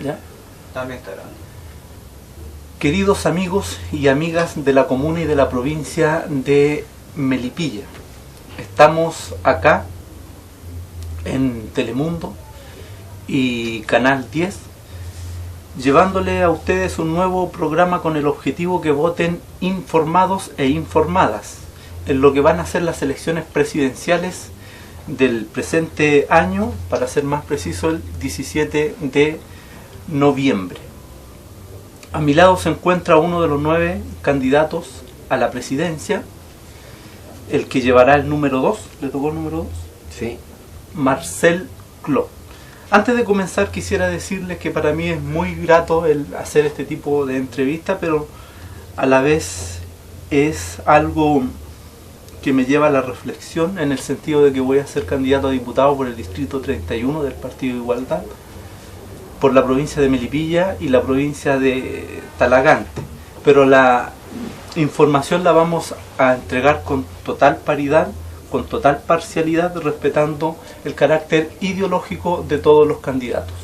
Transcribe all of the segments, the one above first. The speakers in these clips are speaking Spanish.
¿Ya? También está grabando. Queridos amigos y amigas de la comuna y de la provincia de Melipilla, estamos acá en Telemundo y Canal 10 llevándole a ustedes un nuevo programa con el objetivo que voten informados e informadas en lo que van a ser las elecciones presidenciales del presente año, para ser más preciso el 17 de noviembre. A mi lado se encuentra uno de los 9 candidatos a la presidencia, el que llevará el número 2. ¿Le tocó el número 2? Sí. Marcel Clot. Antes de comenzar quisiera decirles que para mí es muy grato el hacer este tipo de entrevista, pero a la vez es algo que me lleva a la reflexión, en el sentido de que voy a ser candidato a diputado por el distrito 31 del Partido de Igualdad, por la provincia de Melipilla y la provincia de Talagante, pero la información la vamos a entregar con total paridad, con total parcialidad, respetando el carácter ideológico de todos los candidatos.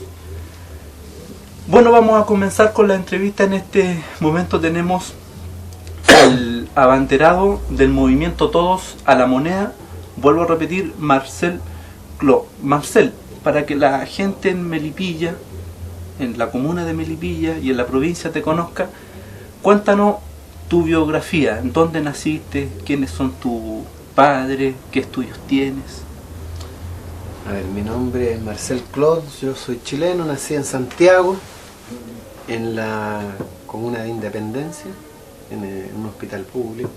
Bueno, vamos a comenzar con la entrevista. En este momento tenemos el abanderado del movimiento Todos a la Moneda, vuelvo a repetir, Marcel Clot. Marcel, para que la gente en Melipilla, en la comuna de Melipilla y en la provincia te conozca, cuéntanos tu biografía, en dónde naciste, quiénes son tus padres, qué estudios tienes. A ver, mi nombre es Marcel Clot, yo soy chileno, nací en Santiago, en la comuna de Independencia, en un hospital público,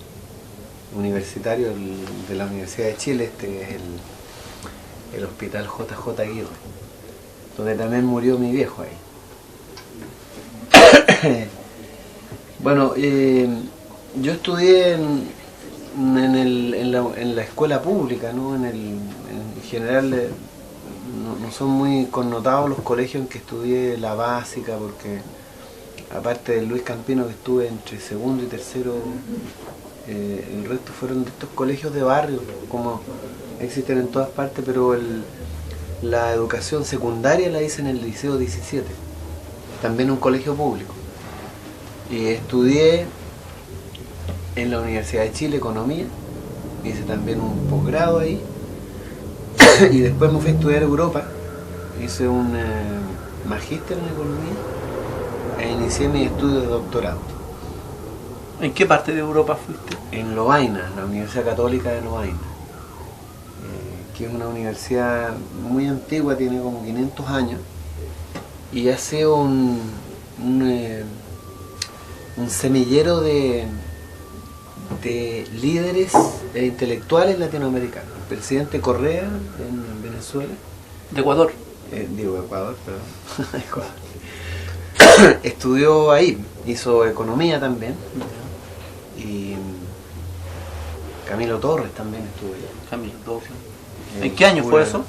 universitario de la Universidad de Chile. Este es el hospital JJ Aguirre, donde también murió mi viejo ahí. Bueno, yo estudié en la escuela pública, ¿no? En general no son muy connotados los colegios en que estudié la básica, porque aparte de Luis Campino, que estuve entre segundo y tercero, el resto fueron de estos colegios de barrio, como existen en todas partes, pero la educación secundaria la hice en el Liceo 17, también un colegio público. Y estudié en la Universidad de Chile Economía, hice también un posgrado ahí, y después me fui a estudiar a Europa, hice un magíster en Economía e inicié mis estudios de doctorado. ¿En qué parte de Europa fuiste? En Lovaina, la Universidad Católica de Lovaina, que es una universidad muy antigua, tiene como 500 años, y hace un semillero de líderes e intelectuales latinoamericanos. El presidente Correa en Venezuela. ¿De Ecuador? Digo Ecuador, perdón. Ecuador. Estudió ahí, hizo economía también. Y Camilo Torres también estuvo allá. Camilo Torres. ¿En qué año fue eso?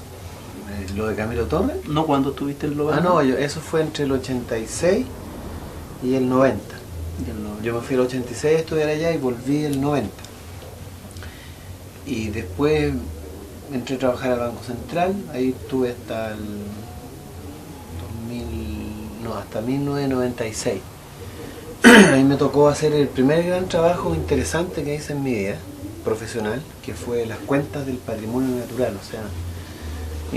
¿Lo de Camilo Torres? No, cuando estuviste en Lovaina. Ah, no, eso fue entre el 86 y el 90. Yo me fui el 86 a estudiar allá y volví el 90. Y después entré a trabajar al Banco Central, ahí estuve hasta el 1996. Ahí me tocó hacer el primer gran trabajo interesante que hice en mi vida profesional, que fue las cuentas del patrimonio natural. O sea,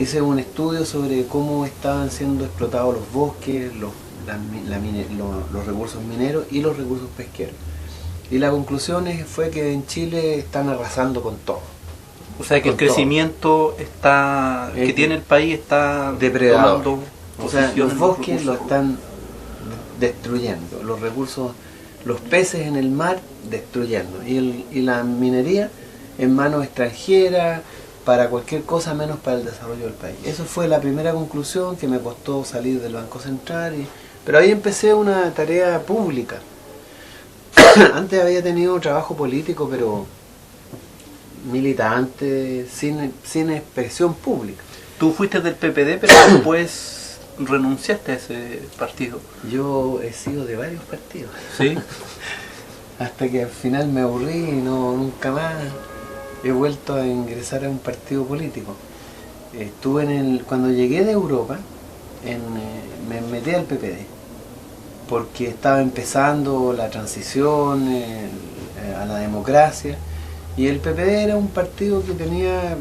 hice un estudio sobre cómo estaban siendo explotados los bosques, los recursos mineros y los recursos pesqueros. Y la conclusión fue que en Chile están arrasando con todo. O sea que el crecimiento que tiene el país está depredador. tomando O sea, los bosques los lo están destruyendo, los recursos, los peces en el mar destruyendo, y la minería en manos extranjeras, para cualquier cosa menos para el desarrollo del país. Eso fue la primera conclusión, que me costó salir del Banco Central, pero ahí empecé una tarea pública. Antes había tenido un trabajo político, pero militante, sin expresión pública. Tú fuiste del PPD, pero después renunciaste a ese partido. Yo he sido de varios partidos. ¿Sí? Hasta que al final me aburrí y nunca más he vuelto a ingresar a un partido político. Estuve cuando llegué de Europa, me metí al PPD, porque estaba empezando la transición a la democracia, y el PPD era un partido que tenía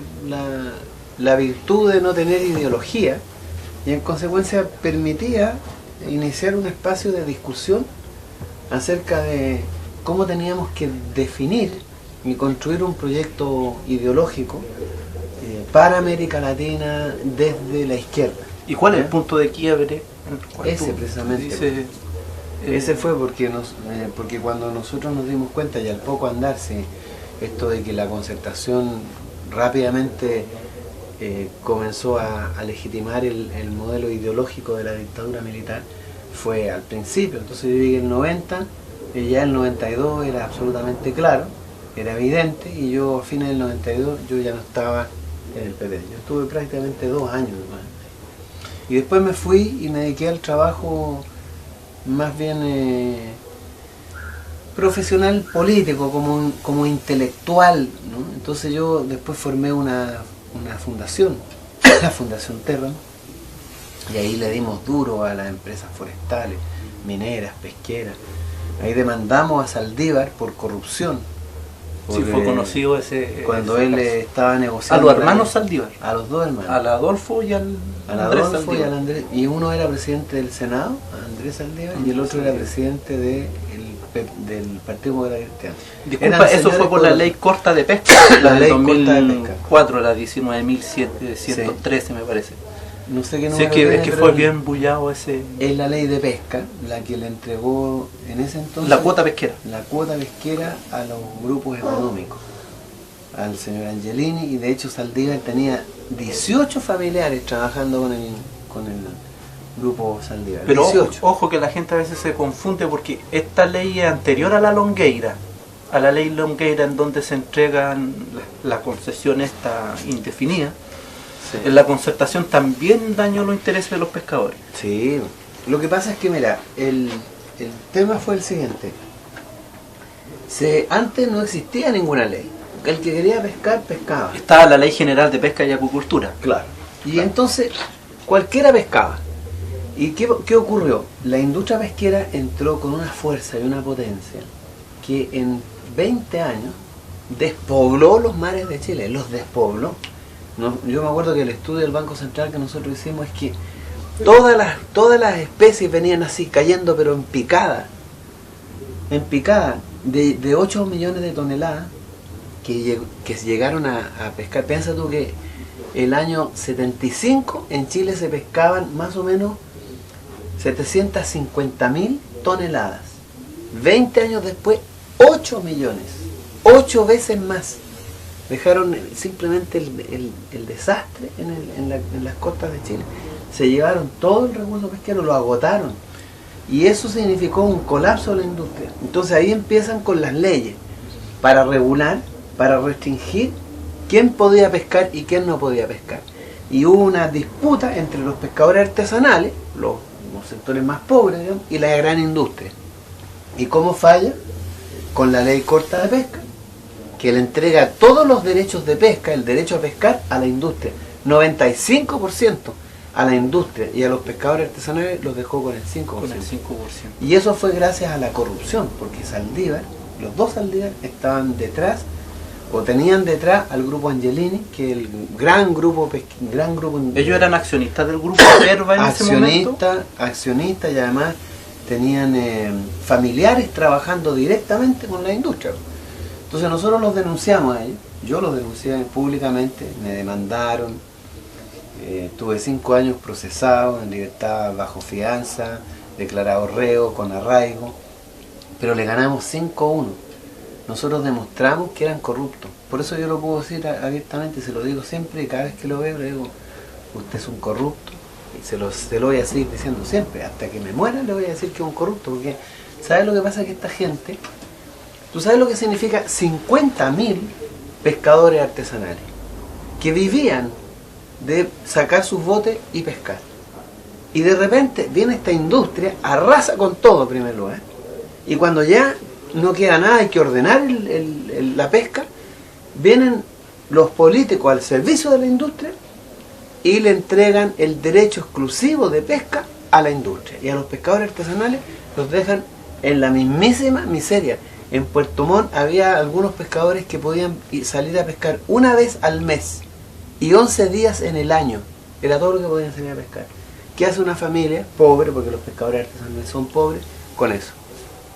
la virtud de no tener ideología, y en consecuencia permitía iniciar un espacio de discusión acerca de cómo teníamos que definir y construir un proyecto ideológico para América Latina desde la izquierda. ¿Y cuál es el punto de quiebre? Ese precisamente. Ese fue porque cuando nosotros nos dimos cuenta, y al poco andarse, esto de que la concertación rápidamente comenzó a legitimar el modelo ideológico de la dictadura militar, fue al principio. Entonces yo llegué en el 90, y ya en el 92 era absolutamente claro, era evidente, y yo a fines del 92 yo ya no estaba en el PP. Yo estuve prácticamente 2 años más. Y después me fui y me dediqué al trabajo más bien profesional político, como intelectual, ¿no? Entonces yo después formé una fundación, la Fundación Terra, y ahí le dimos duro a las empresas forestales, mineras, pesqueras. Ahí demandamos a Saldívar por corrupción. Sí, fue conocido cuando ese él caso. Estaba negociando. A los hermanos Saldívar. A los 2 hermanos. Al Adolfo y al Andrés. Y uno era presidente del Senado, Andrés Saldívar, y el otro era presidente del Partido Popular Cristiano. Disculpa, eso fue por la ley corta de pesca, la ley 2004, la 19.113 me parece. No sé qué sí, es que fue bien bullado ese... Es la ley de pesca la que le entregó en ese entonces... La cuota pesquera. La cuota pesquera a los grupos económicos, al señor Angelini, y de hecho Saldívar tenía 18 familiares trabajando con el grupo Saldívar. Pero 18. Ojo que la gente a veces se confunde, porque esta ley es anterior a la Longueira, a la ley Longueira, en donde se entregan la concesión esta indefinida. Sí. En la concertación también dañó los intereses de los pescadores. Sí, lo que pasa es que mira, el tema fue el siguiente. Antes no existía ninguna ley. El que quería pescar, pescaba. Estaba la Ley General de Pesca y Acuicultura. Claro. Y entonces cualquiera pescaba. ¿Y qué ocurrió? La industria pesquera entró con una fuerza y una potencia que en 20 años despobló los mares de Chile, los despobló. Yo me acuerdo que el estudio del Banco Central que nosotros hicimos es que todas las especies venían así, cayendo, pero en picada, de 8 millones de toneladas que llegaron a pescar. Piensa tú que el año 75 en Chile se pescaban más o menos 750.000 toneladas. 20 años después, 8 millones, 8 veces más. Dejaron simplemente el desastre en las costas de Chile. Se llevaron todo el recurso pesquero, lo agotaron. Y eso significó un colapso de la industria. Entonces ahí empiezan con las leyes para regular, para restringir quién podía pescar y quién no podía pescar. Y hubo una disputa entre los pescadores artesanales, los sectores más pobres, digamos, y la gran industria. ¿Y cómo falla? Con la ley corta de pesca, que le entrega todos los derechos de pesca, el derecho a pescar, a la industria. 95% a la industria, y a los pescadores artesanales los dejó con el 5%. Con el 5%. Y eso fue gracias a la corrupción, porque Saldívar, los dos Saldívar estaban detrás, o tenían detrás al grupo Angelini, que el gran grupo... Ellos eran accionistas del grupo Verba en ese momento. Accionistas, y además tenían familiares trabajando directamente con la industria. Entonces nosotros los denunciamos a ellos, yo los denuncié públicamente, me demandaron, tuve 5 años procesado en libertad bajo fianza, declarado reo, con arraigo, pero le ganamos 5-1. Nosotros demostramos que eran corruptos. Por eso yo lo puedo decir abiertamente, se lo digo siempre, y cada vez que lo veo le digo, usted es un corrupto, y se lo voy a seguir diciendo siempre, hasta que me muera le voy a decir que es un corrupto, porque ¿sabes lo que pasa? Que esta gente, ¿tú sabes lo que significa 50.000 pescadores artesanales que vivían de sacar sus botes y pescar? Y de repente viene esta industria, arrasa con todo en primer lugar, y cuando ya no queda nada, hay que ordenar la pesca, vienen los políticos al servicio de la industria y le entregan el derecho exclusivo de pesca a la industria. Y a los pescadores artesanales los dejan en la mismísima miseria. En Puerto Montt había algunos pescadores que podían salir a pescar una vez al mes y 11 días en el año. Era todo lo que podían salir a pescar. ¿Qué hace una familia pobre, porque los pescadores artesanales son pobres, con eso?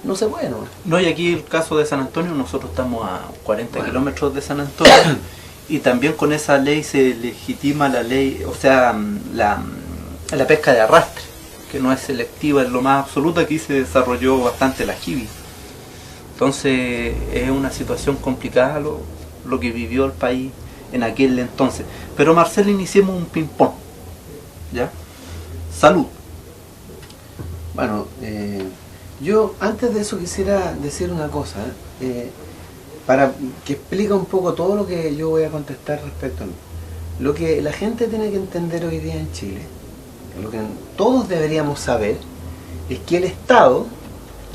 No se puede, ¿no? No, y aquí el caso de San Antonio, nosotros estamos a 40 kilómetros de San Antonio y también con esa ley se legitima la ley, o sea, la pesca de arrastre, que no es selectiva en lo más absoluto. Aquí se desarrolló bastante la jibi. Entonces es una situación complicada lo que vivió el país en aquel entonces. Pero Marcelo, iniciemos un ping-pong, ¿ya? Salud. Bueno, yo antes de eso quisiera decir una cosa, para que explique un poco todo lo que yo voy a contestar respecto a mí. Lo que la gente tiene que entender hoy día en Chile, lo que todos deberíamos saber, es que el Estado,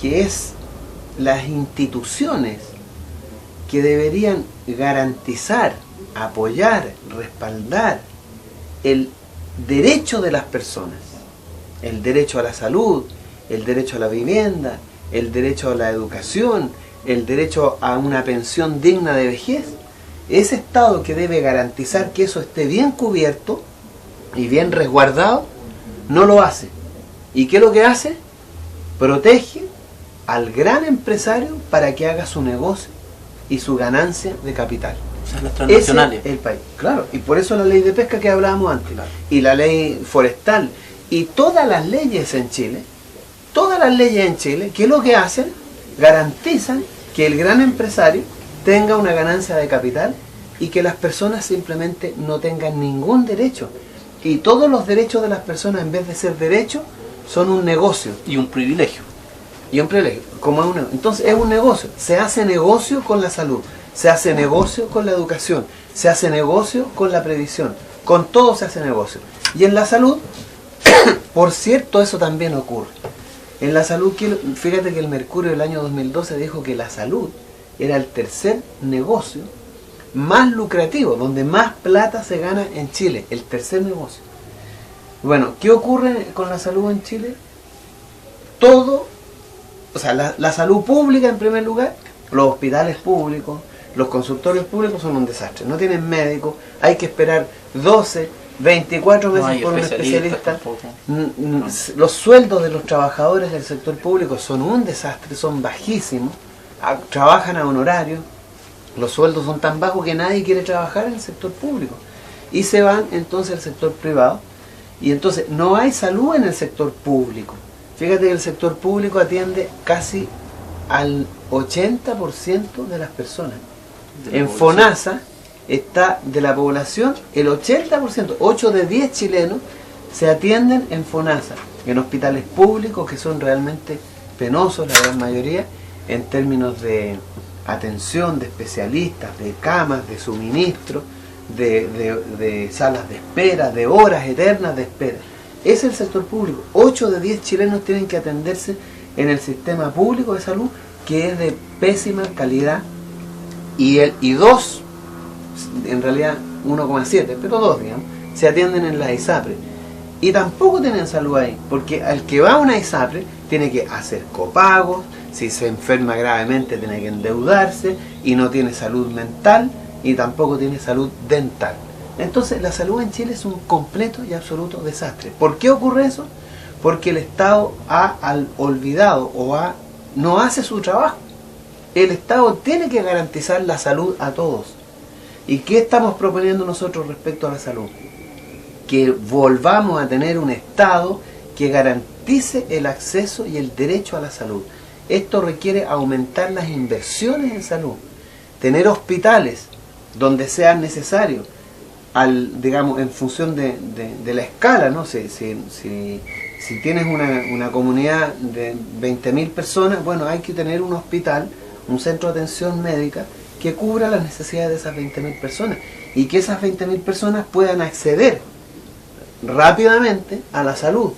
que es las instituciones que deberían garantizar, apoyar, respaldar el derecho de las personas, el derecho a la salud, el derecho a la vivienda, el derecho a la educación, el derecho a una pensión digna de vejez, ese Estado que debe garantizar que eso esté bien cubierto y bien resguardado, no lo hace. ¿Y qué es lo que hace? Protege al gran empresario para que haga su negocio y su ganancia de capital. O sea, las transnacionales. Ese es el país, claro, y por eso la ley de pesca que hablábamos antes, Claro. y la ley forestal, y todas las leyes en Chile, ¿qué es lo que hacen? Garantizan que el gran empresario tenga una ganancia de capital y que las personas simplemente no tengan ningún derecho. Y todos los derechos de las personas, en vez de ser derechos, son un negocio. Y un privilegio. Y un privilegio, entonces es un negocio. Se hace negocio con la salud, se hace negocio con la educación, se hace negocio con la previsión, con todo se hace negocio. Y en la salud, por cierto, eso también ocurre. En la salud, fíjate que el Mercurio del año 2012 dijo que la salud era el tercer negocio más lucrativo, donde más plata se gana en Chile, el tercer negocio. Bueno, ¿qué ocurre con la salud en Chile? Todo, o sea, la salud pública en primer lugar, los hospitales públicos, los consultorios públicos son un desastre. No tienen médicos, hay que esperar 12, 24 meses por un especialista. Los sueldos de los trabajadores del sector público son un desastre, son bajísimos. Trabajan a honorario, los sueldos son tan bajos que nadie quiere trabajar en el sector público. Y se van entonces al sector privado. Y entonces no hay salud en el sector público. Fíjate que el sector público atiende casi al 80% de las personas. En FONASA está de la población, el 80%, 8 de 10 chilenos se atienden en FONASA, en hospitales públicos que son realmente penosos, la gran mayoría, en términos de atención, de especialistas, de camas, de suministro, de salas de espera, de horas eternas de espera. Es el sector público. 8 de 10 chilenos tienen que atenderse en el sistema público de salud, que es de pésima calidad, y 2, en realidad 1,7, pero 2, digamos, se atienden en la ISAPRE. Y tampoco tienen salud ahí, porque al que va a una ISAPRE tiene que hacer copagos, si se enferma gravemente tiene que endeudarse, y no tiene salud mental, y tampoco tiene salud dental. Entonces la salud en Chile es un completo y absoluto desastre. ¿Por qué ocurre eso? Porque el Estado ha olvidado no hace su trabajo. El Estado tiene que garantizar la salud a todos. ¿Y qué estamos proponiendo nosotros respecto a la salud? Que volvamos a tener un Estado que garantice el acceso y el derecho a la salud. Esto requiere aumentar las inversiones en salud, tener hospitales donde sea necesario, digamos, en función de la escala, ¿no? Si tienes una comunidad de 20.000 personas, bueno, hay que tener un hospital, un centro de atención médica que cubra las necesidades de esas 20.000 personas y que esas 20.000 personas puedan acceder rápidamente a la salud.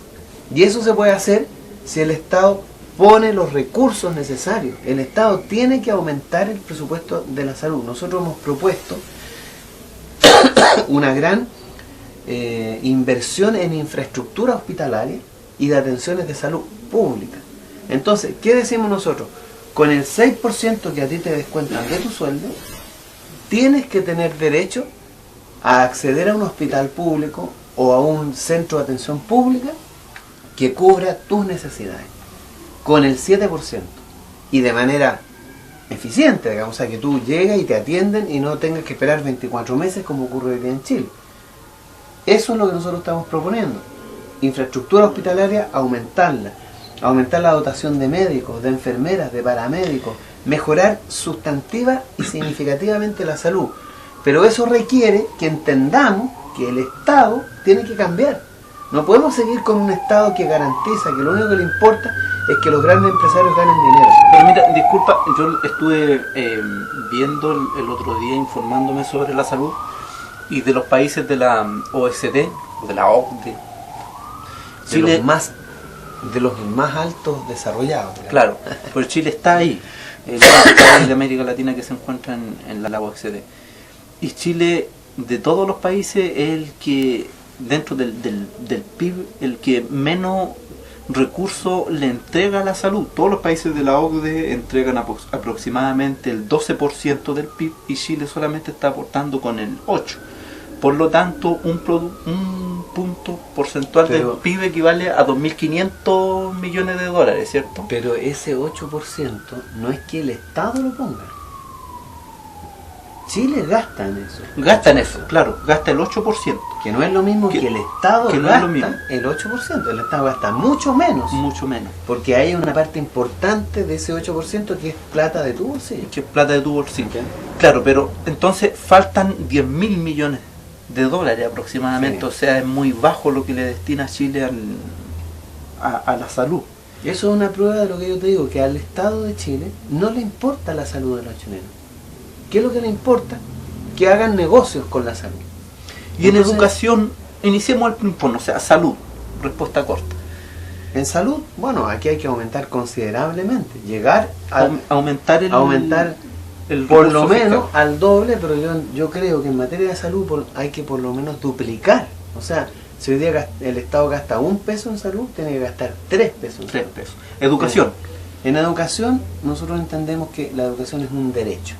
Y eso se puede hacer si el Estado pone los recursos necesarios. El Estado tiene que aumentar el presupuesto de la salud. Nosotros hemos propuesto una gran inversión en infraestructura hospitalaria y de atenciones de salud pública. Entonces, ¿qué decimos nosotros? Con el 6% que a ti te descuentan de tu sueldo, tienes que tener derecho a acceder a un hospital público o a un centro de atención pública que cubra tus necesidades. Con el 7%. Y de manera eficiente, digamos, o sea, que tú llegas y te atienden y no tengas que esperar 24 meses como ocurre hoy día en Chile. Eso es lo que nosotros estamos proponiendo. Infraestructura hospitalaria, aumentarla. Aumentar la dotación de médicos, de enfermeras, de paramédicos. Mejorar sustantiva y significativamente la salud. Pero eso requiere que entendamos que el Estado tiene que cambiar. No podemos seguir con un Estado que garantiza que lo único que le importa es que los grandes empresarios ganen dinero. Pero mira, disculpa, yo estuve viendo el otro día, informándome sobre la salud y de los países de la OECD, de la OCDE. Chile, de los más altos desarrollados. Digamos. Claro, pues Chile está ahí, el único país de América Latina que se encuentra en la OECD. Y Chile, de todos los países, es el que, dentro del PIB, el que menos recursos le entrega a la salud. Todos los países de la OCDE entregan aproximadamente el 12% del PIB y Chile solamente está aportando con el 8%. Por lo tanto, un punto porcentual del PIB equivale a 2.500 millones de dólares, ¿cierto? Pero ese 8% no es que el Estado lo ponga. Chile gasta en eso. Gasta en eso, claro, gasta el 8%. Que no es lo mismo que el Estado que no gasta es lo mismo. El 8%. El Estado gasta mucho menos. Mucho menos. Porque hay una parte importante de ese 8% que es plata de tu bolsillo. Que es plata de tu bolsillo. ¿Okay? Claro, pero entonces faltan 10.000 millones de dólares aproximadamente. Sí. O sea, es muy bajo lo que le destina Chile a la salud. Y eso es una prueba de lo que yo te digo, que al Estado de Chile no le importa la salud de los chilenos. ¿Qué es lo que le importa? Que hagan negocios con la salud. Y entonces, en educación, iniciemos el ping-pong, o sea, salud, respuesta corta. En salud, bueno, aquí hay que aumentar considerablemente, llegar a aumentar el por lo menos al doble, pero yo creo que en materia de salud hay que por lo menos duplicar. O sea, si hoy día el Estado gasta 1 peso en salud, tiene que gastar 3 pesos en 3 pesos. Educación. En educación, nosotros entendemos que la educación es un derecho.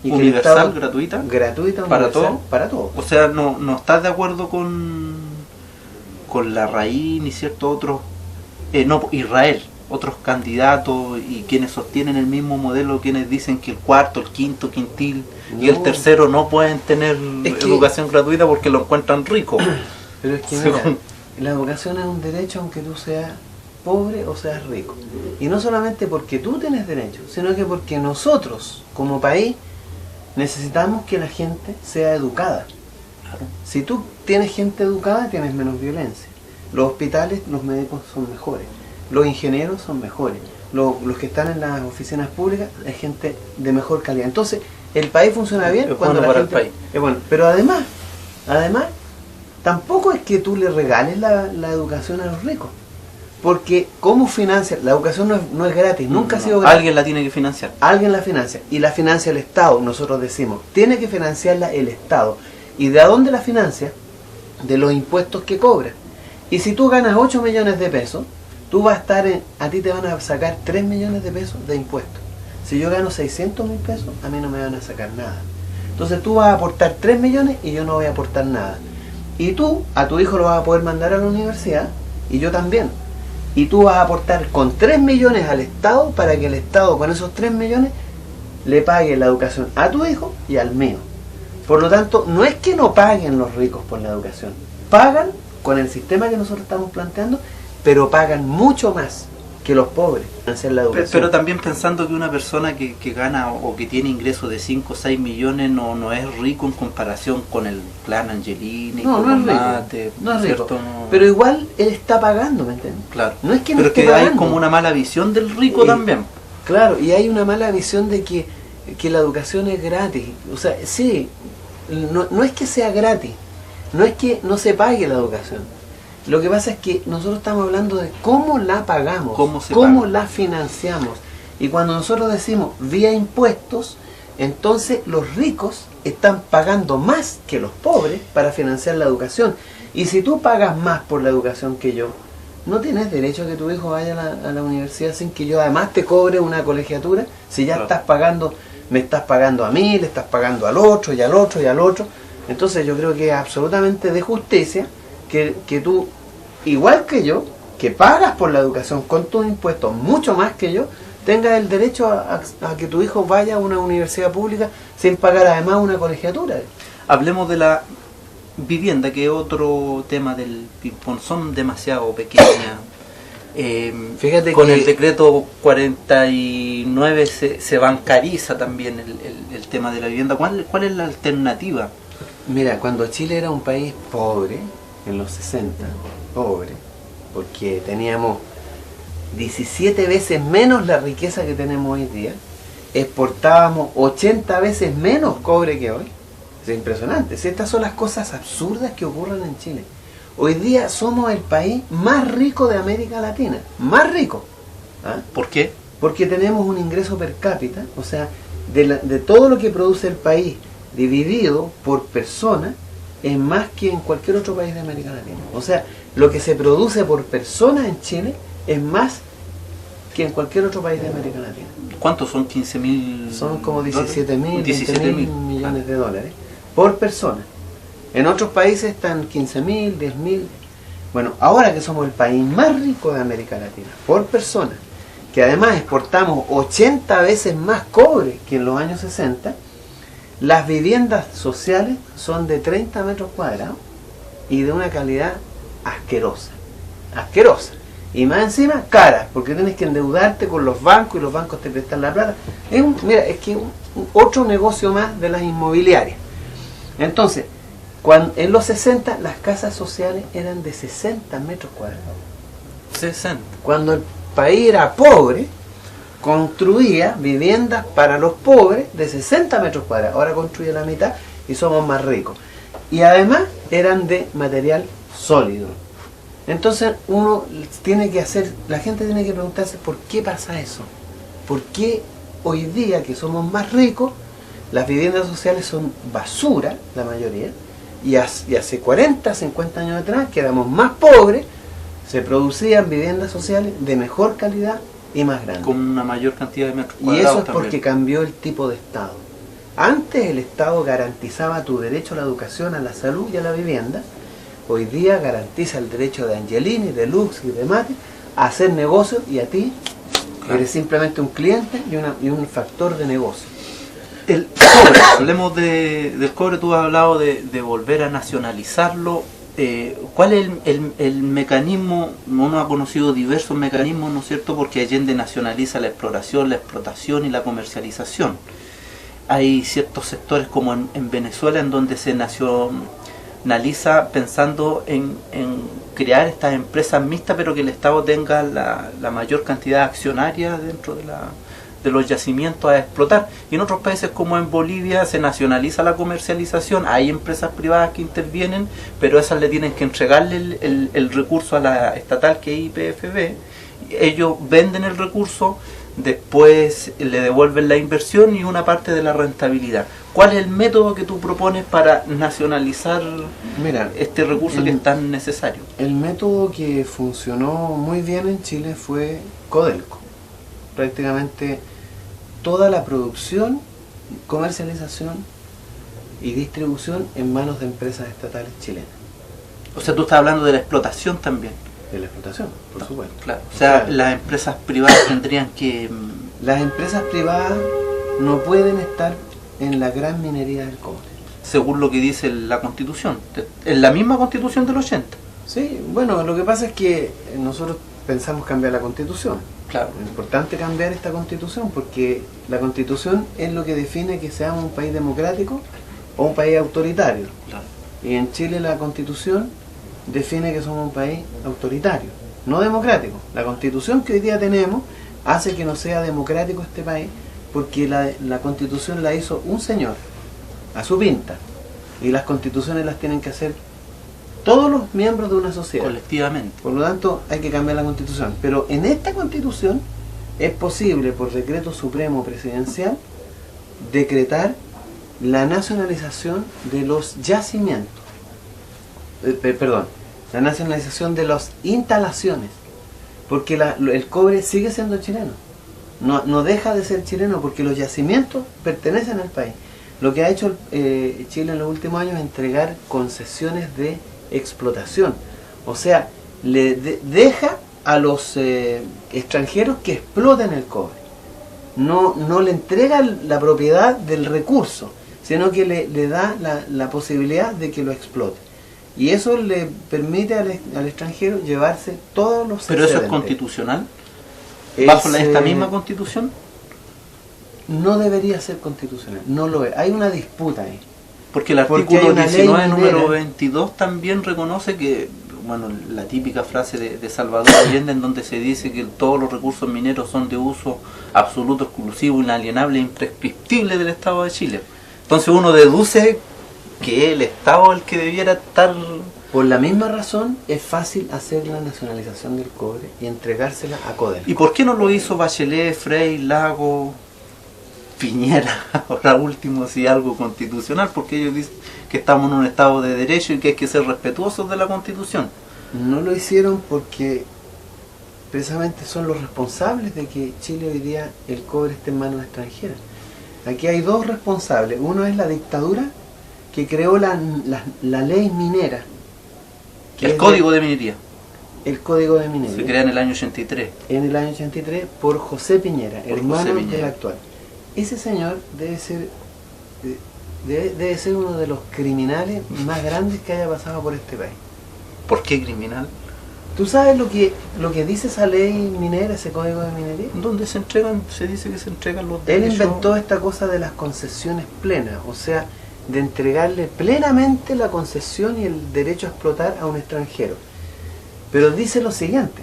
Y universal, gratuita. Gratuita, para todo. Para todo. O sea, no estás de acuerdo con la raíz ni ciertos otros, Israel, otros candidatos y quienes sostienen el mismo modelo, quienes dicen que el cuarto, el quinto, quintil y el tercero no pueden tener educación gratuita porque lo encuentran rico. Pero es que mira, la educación es un derecho aunque tú seas pobre o seas rico. Y no solamente porque tú tienes derecho, sino que porque nosotros, como país, necesitamos que la gente sea educada. Claro. Si tú tienes gente educada, tienes menos violencia. Los hospitales, los médicos son mejores. Los ingenieros son mejores. Los que están en las oficinas públicas es gente de mejor calidad. Entonces, el país funciona bien cuando la gente... país. Es bueno. Pero además, tampoco es que tú le regales la educación a los ricos. Porque ¿cómo financia? La educación no es gratis, nunca ha sido gratis. Alguien la tiene que financiar. Alguien la financia. Y la financia el Estado, nosotros decimos. Tiene que financiarla el Estado. ¿Y de dónde la financia? De los impuestos que cobra. Y si tú ganas 8 millones de pesos, tú vas a estar a ti te van a sacar 3 millones de pesos de impuestos. Si yo gano 600.000 pesos, a mí no me van a sacar nada. Entonces tú vas a aportar 3 millones y yo no voy a aportar nada. Y tú, a tu hijo lo vas a poder mandar a la universidad, y yo también. Y tú vas a aportar con 3 millones al Estado para que el Estado con esos 3 millones le pague la educación a tu hijo y al mío. Por lo tanto, no es que no paguen los ricos por la educación. Pagan con el sistema que nosotros estamos planteando, pero pagan mucho más que los pobres en hacer la educación. Pero también pensando que una persona que gana o que tiene ingresos de 5 o 6 millones no es rico en comparación con el clan Angelini, no es rico. No es rico. Pero igual él está pagando, ¿me entiendes? Claro. No es que pero no esté que pagando. Hay como una mala visión del rico también. Claro, y hay una mala visión de que la educación es gratis. O sea, sí, no es que sea gratis, no es que no se pague la educación. Lo que pasa es que nosotros estamos hablando de cómo la pagamos, cómo la financiamos. Y cuando nosotros decimos vía impuestos, entonces los ricos están pagando más que los pobres para financiar la educación. Y si tú pagas más por la educación que yo, no tienes derecho a que tu hijo vaya a la universidad sin que yo además te cobre una colegiatura, si ya estás pagando, me estás pagando a mí, le estás pagando al otro y al otro y al otro. Entonces yo creo que es absolutamente de justicia que tú, igual que yo, que pagas por la educación con tus impuestos mucho más que yo, tengas el derecho a que tu hijo vaya a una universidad pública sin pagar además una colegiatura. Hablemos de la vivienda, que es otro tema del ping-pong. Son demasiado pequeñas. Fíjate con que el decreto 49 se bancariza también el tema de la vivienda. ¿Cuál es la alternativa? Mira, cuando Chile era un país pobre, en los 60, pobre, porque teníamos 17 veces menos la riqueza que tenemos hoy día, exportábamos 80 veces menos cobre que hoy. Es impresionante. Estas son las cosas absurdas que ocurren en Chile. Hoy día somos el país más rico de América Latina, más rico. ¿Ah? ¿Por qué? Porque tenemos un ingreso per cápita, o sea, de todo lo que produce el país dividido por persona, es más que en cualquier otro país de América Latina. O sea, lo que se produce por persona en Chile es más que en cualquier otro país de América Latina. ¿Cuántos son? 15.000. Son como 17.000, 17.000 millones de dólares por persona. En otros países están 15.000, 10.000. Bueno, ahora que somos el país más rico de América Latina por persona, que además exportamos 80 veces más cobre que en los años 60, las viviendas sociales son de 30 metros cuadrados y de una calidad asquerosa. Asquerosa. Y más encima, caras, porque tienes que endeudarte con los bancos y los bancos te prestan la plata. Mira, es que otro negocio más de las inmobiliarias. Entonces, en los 60 las casas sociales eran de 60 metros cuadrados. 60. Cuando el país era pobre, construía viviendas para los pobres de 60 metros cuadrados. Ahora construye la mitad y somos más ricos. Y además eran de material sólido. Entonces uno tiene que la gente tiene que preguntarse por qué pasa eso. ¿Por qué hoy día que somos más ricos, las viviendas sociales son basura, la mayoría? Y hace 40, 50 años atrás, que éramos más pobres, se producían viviendas sociales de mejor calidad y más grandes. Con una mayor cantidad de metros Y cuadrados. eso es también. porque cambió el tipo de Estado. Antes el Estado garantizaba tu derecho a la educación, a la salud y a la vivienda. Hoy día garantiza el derecho de Angelini, de Lux y de Mati a hacer negocio, y a ti eres simplemente un cliente y un factor de negocio. El cobre, hablemos del cobre. Tú has hablado de volver a nacionalizarlo. ¿Cuál es el mecanismo? Uno ha conocido diversos mecanismos, ¿no es cierto? Porque Allende nacionaliza la explotación y la comercialización. Hay ciertos sectores como en Venezuela en donde se nacionaliza pensando en crear estas empresas mixtas, pero que el Estado tenga la mayor cantidad accionaria dentro de los yacimientos a explotar. Y en otros países como en Bolivia se nacionaliza la comercialización, hay empresas privadas que intervienen, pero esas le tienen que entregarle el recurso a la estatal, que es YPFB. Ellos venden el recurso, después le devuelven la inversión y una parte de la rentabilidad. ¿Cuál es el método que tú propones para nacionalizar este recurso que es tan necesario? El método que funcionó muy bien en Chile fue Codelco. Prácticamente toda la producción, comercialización y distribución en manos de empresas estatales chilenas. O sea, tú estás hablando de la explotación también. De la explotación, por supuesto. Claro. O sea, las empresas privadas tendrían que... Las empresas privadas no pueden estar en la gran minería del cobre. Según lo que dice la Constitución. En la misma Constitución del 80. Sí, bueno, lo que pasa es que nosotros pensamos cambiar la Constitución. Claro. Es importante cambiar esta Constitución porque la Constitución es lo que define que seamos un país democrático o un país autoritario. Claro. Y en Chile la Constitución define que somos un país autoritario, no democrático. La Constitución que hoy día tenemos hace que no sea democrático este país porque la Constitución la hizo un señor, a su pinta. Y las constituciones las tienen que hacer todos los miembros de una sociedad. Colectivamente. Por lo tanto, hay que cambiar la Constitución. Pero en esta Constitución es posible, por decreto supremo presidencial, decretar la nacionalización de los yacimientos. perdón, la nacionalización de las instalaciones, porque el cobre sigue siendo chileno, no deja de ser chileno porque los yacimientos pertenecen al país. Lo que ha hecho Chile en los últimos años es entregar concesiones de explotación, o sea, deja a los extranjeros que exploten el cobre. No le entrega la propiedad del recurso, sino que le da la posibilidad de que lo explote. Y eso le permite al extranjero llevarse todos los ¿Pero eso es constitucional? ¿Bajo esta misma constitución? No debería ser constitucional, no lo es. Hay una disputa ahí. Porque el artículo 19, número 22, también reconoce que, bueno, la típica frase de Salvador Allende, en donde se dice que todos los recursos mineros son de uso absoluto, exclusivo, inalienable e imprescriptible del Estado de Chile. Entonces uno deduce que el Estado es el que debiera estar... Por la misma razón es fácil hacer la nacionalización del cobre y entregársela a Codelco. ¿Y por qué no lo hizo Bachelet, Frey, Lago, Piñera, ahora último, si algo constitucional? Porque ellos dicen que estamos en un Estado de Derecho y que hay que ser respetuosos de la Constitución. No lo hicieron porque precisamente son los responsables de que Chile hoy día el cobre esté en manos extranjeras. Aquí hay dos responsables. Uno es la dictadura que creó la ley minera. El Código de Minería. El Código de Minería. Se crea en el año 83. En el año 83 por José Piñera, hermano del actual. Ese señor debe ser uno de los criminales más grandes que haya pasado por este país. ¿Por qué criminal? ¿Tú sabes lo que dice esa ley minera, ese Código de Minería? ¿Dónde se dice que se entregan los derechos? Él inventó esta cosa de las concesiones plenas, o sea, de entregarle plenamente la concesión y el derecho a explotar a un extranjero. Pero dice lo siguiente: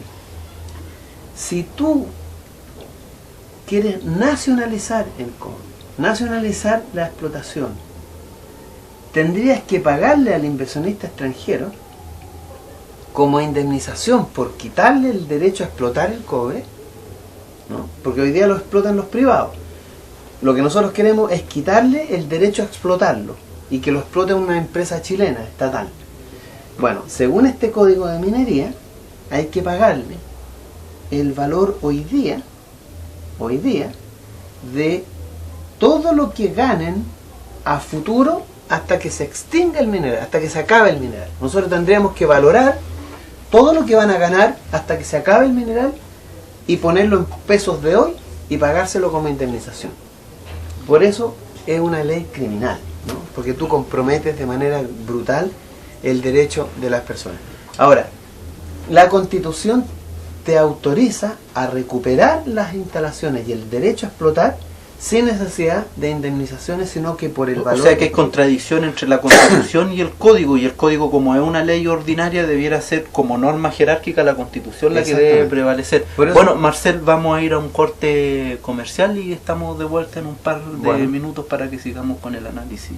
si tú quieres nacionalizar el cobre, nacionalizar la explotación, tendrías que pagarle al inversionista extranjero como indemnización por quitarle el derecho a explotar el cobre, ¿no? Porque hoy día lo explotan los privados. Lo que nosotros queremos es quitarle el derecho a explotarlo y que lo explote una empresa chilena, estatal. Bueno, según este Código de Minería, hay que pagarle el valor hoy día de todo lo que ganen a futuro hasta que se extinga el mineral, hasta que se acabe el mineral. Nosotros tendríamos que valorar todo lo que van a ganar hasta que se acabe el mineral y ponerlo en pesos de hoy y pagárselo como indemnización. Por eso es una ley criminal, ¿no? Porque tú comprometes de manera brutal el derecho de las personas. Ahora, la Constitución te autoriza a recuperar las instalaciones y el derecho a explotar sin necesidad de indemnizaciones, sino que por el valor... O sea que hay contradicción entre la Constitución y el Código, como es una ley ordinaria, debiera ser como norma jerárquica la Constitución la que debe prevalecer. Bueno, Marcel, vamos a ir a un corte comercial y estamos de vuelta en un par de minutos para que sigamos con el análisis.